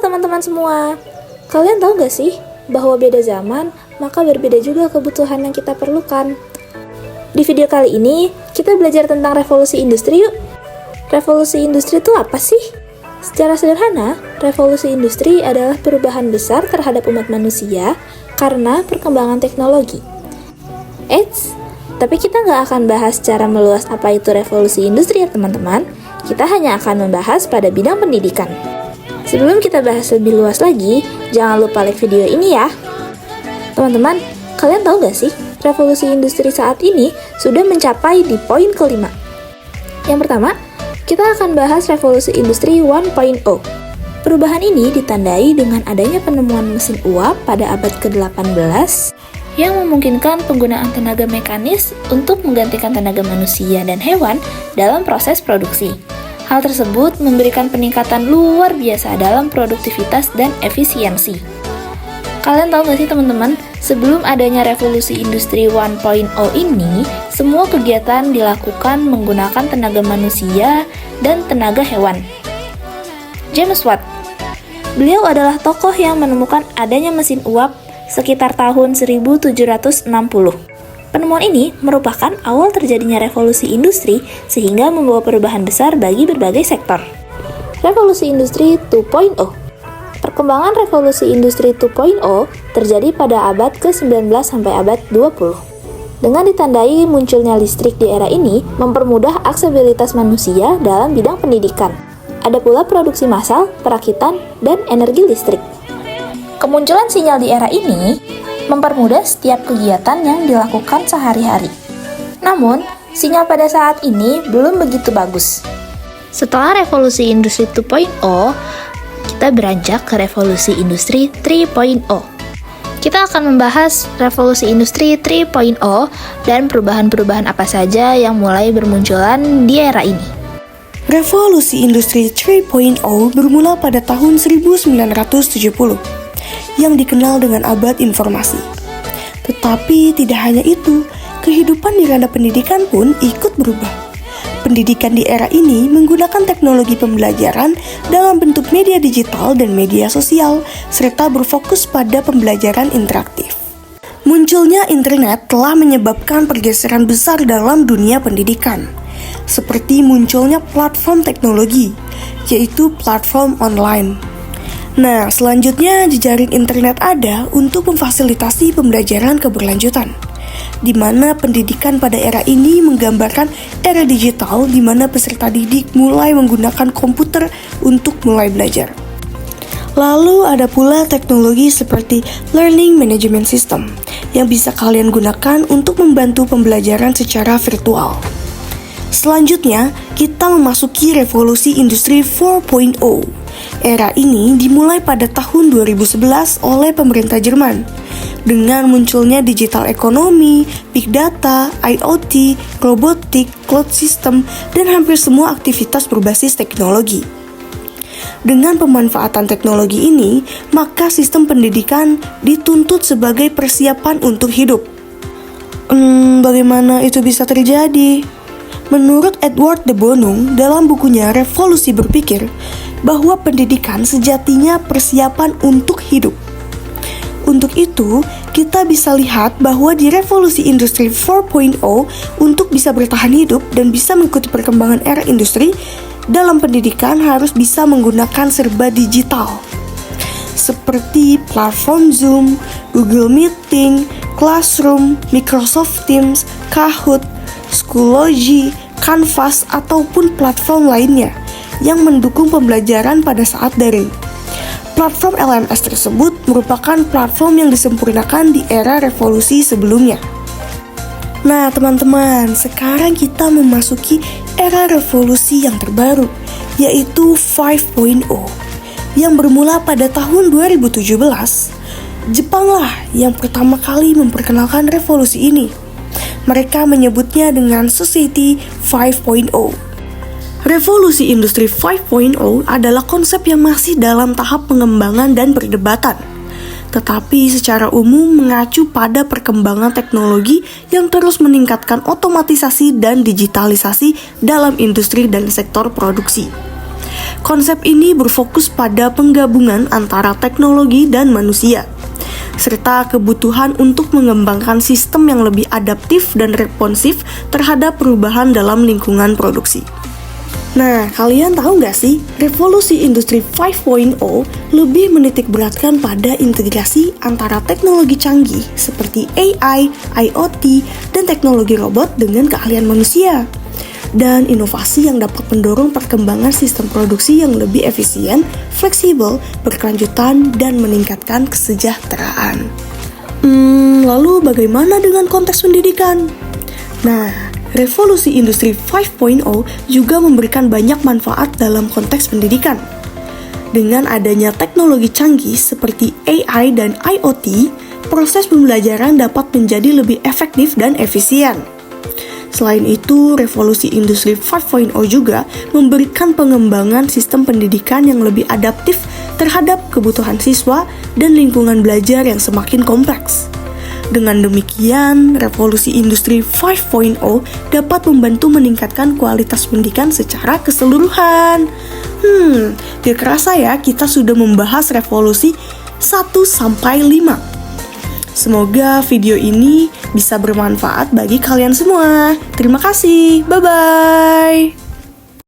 teman-teman semua. Kalian tahu gak sih bahwa beda zaman, maka berbeda juga kebutuhan yang kita perlukan. Di video kali ini, kita belajar tentang revolusi industri yuk. Revolusi industri itu apa sih? Secara sederhana, revolusi industri adalah perubahan besar terhadap umat manusia karena perkembangan teknologi. Eits, tapi kita nggak akan bahas secara meluas apa itu revolusi industri ya teman-teman. Kita hanya akan membahas pada bidang pendidikan. Sebelum kita bahas lebih luas lagi, jangan lupa like video ini ya. Teman-teman, kalian tahu gak sih, revolusi industri saat ini sudah mencapai di poin kelima. Yang pertama, kita akan bahas revolusi industri 1.0. Perubahan ini ditandai dengan adanya penemuan mesin uap pada abad ke-18 yang memungkinkan penggunaan tenaga mekanis untuk menggantikan tenaga manusia dan hewan dalam proses produksi. Hal tersebut memberikan peningkatan luar biasa dalam produktivitas dan efisiensi. Kalian tahu gak sih teman-teman, sebelum adanya revolusi industri 1.0 ini, semua kegiatan dilakukan menggunakan tenaga manusia dan tenaga hewan. James Watt, beliau adalah tokoh yang menemukan adanya mesin uap sekitar tahun 1760. Penemuan ini merupakan awal terjadinya revolusi industri sehingga membawa perubahan besar bagi berbagai sektor. Revolusi industri 2.0. Perkembangan revolusi industri 2.0 terjadi pada abad ke-19 sampai abad 20. Dengan ditandai munculnya listrik di era ini mempermudah aksesibilitas manusia dalam bidang pendidikan. Ada pula produksi massal, perakitan, dan energi listrik. Kemunculan sinyal di era ini mempermudah setiap kegiatan yang dilakukan sehari-hari. Namun, sinyal pada saat ini belum begitu bagus. Setelah revolusi industri 2.0, kita beranjak ke revolusi industri 3.0. Kita akan membahas revolusi industri 3.0 dan perubahan-perubahan apa saja yang mulai bermunculan di era ini. Revolusi industri 3.0 bermula pada tahun 1970 yang dikenal dengan abad informasi. Tetapi tidak hanya itu, kehidupan di ranah pendidikan pun ikut berubah. Pendidikan di era ini menggunakan teknologi pembelajaran dalam bentuk media digital dan media sosial, serta berfokus pada pembelajaran interaktif. Munculnya internet telah menyebabkan pergeseran besar dalam dunia pendidikan, seperti munculnya platform teknologi, yaitu platform online. Nah, selanjutnya jejaring internet ada untuk memfasilitasi pembelajaran keberlanjutan, di mana pendidikan pada era ini menggambarkan era digital di mana peserta didik mulai menggunakan komputer untuk mulai belajar. Lalu ada pula teknologi seperti Learning Management System yang bisa kalian gunakan untuk membantu pembelajaran secara virtual. Selanjutnya, kita memasuki revolusi industri 4.0. Era ini dimulai pada tahun 2011 oleh pemerintah Jerman dengan munculnya digital ekonomi, big data, IoT, robotik, cloud system, dan hampir semua aktivitas berbasis teknologi. Dengan pemanfaatan teknologi ini, maka sistem pendidikan dituntut sebagai persiapan untuk hidup. Bagaimana itu bisa terjadi? Menurut Edward de Bono dalam bukunya Revolusi Berpikir, bahwa pendidikan sejatinya persiapan untuk hidup. Untuk itu, kita bisa lihat bahwa di revolusi industri 4.0 untuk bisa bertahan hidup dan bisa mengikuti perkembangan era industri, dalam pendidikan harus bisa menggunakan serba digital. Seperti platform Zoom, Google Meeting, Classroom, Microsoft Teams, Kahoot, Schoology, Canvas, ataupun platform lainnya yang mendukung pembelajaran pada saat daring. Platform LMS tersebut merupakan platform yang disempurnakan di era revolusi sebelumnya. Nah teman-teman, sekarang kita memasuki era revolusi yang terbaru, yaitu 5.0, yang bermula pada tahun 2017. Jepanglah yang pertama kali memperkenalkan revolusi ini. Mereka menyebutnya dengan Society 5.0. Revolusi industri 5.0 adalah konsep yang masih dalam tahap pengembangan dan perdebatan, tetapi secara umum mengacu pada perkembangan teknologi yang terus meningkatkan otomatisasi dan digitalisasi dalam industri dan sektor produksi. Konsep ini berfokus pada penggabungan antara teknologi dan manusia, serta kebutuhan untuk mengembangkan sistem yang lebih adaptif dan responsif terhadap perubahan dalam lingkungan produksi. Nah, kalian tahu nggak sih, revolusi industri 5.0 lebih menitik beratkan pada integrasi antara teknologi canggih seperti AI, IoT, dan teknologi robot dengan keahlian manusia. Dan inovasi yang dapat mendorong perkembangan sistem produksi yang lebih efisien, fleksibel, berkelanjutan, dan meningkatkan kesejahteraan. Lalu bagaimana dengan konteks pendidikan? Nah, revolusi industri 5.0 juga memberikan banyak manfaat dalam konteks pendidikan. Dengan adanya teknologi canggih seperti AI dan IoT, proses pembelajaran dapat menjadi lebih efektif dan efisien. Selain itu, revolusi industri 5.0 juga memberikan pengembangan sistem pendidikan yang lebih adaptif terhadap kebutuhan siswa dan lingkungan belajar yang semakin kompleks. Dengan demikian, revolusi industri 5.0 dapat membantu meningkatkan kualitas pendidikan secara keseluruhan. Gak kerasa ya, kita sudah membahas revolusi 1-5. Semoga video ini bisa bermanfaat bagi kalian semua. Terima kasih, bye-bye.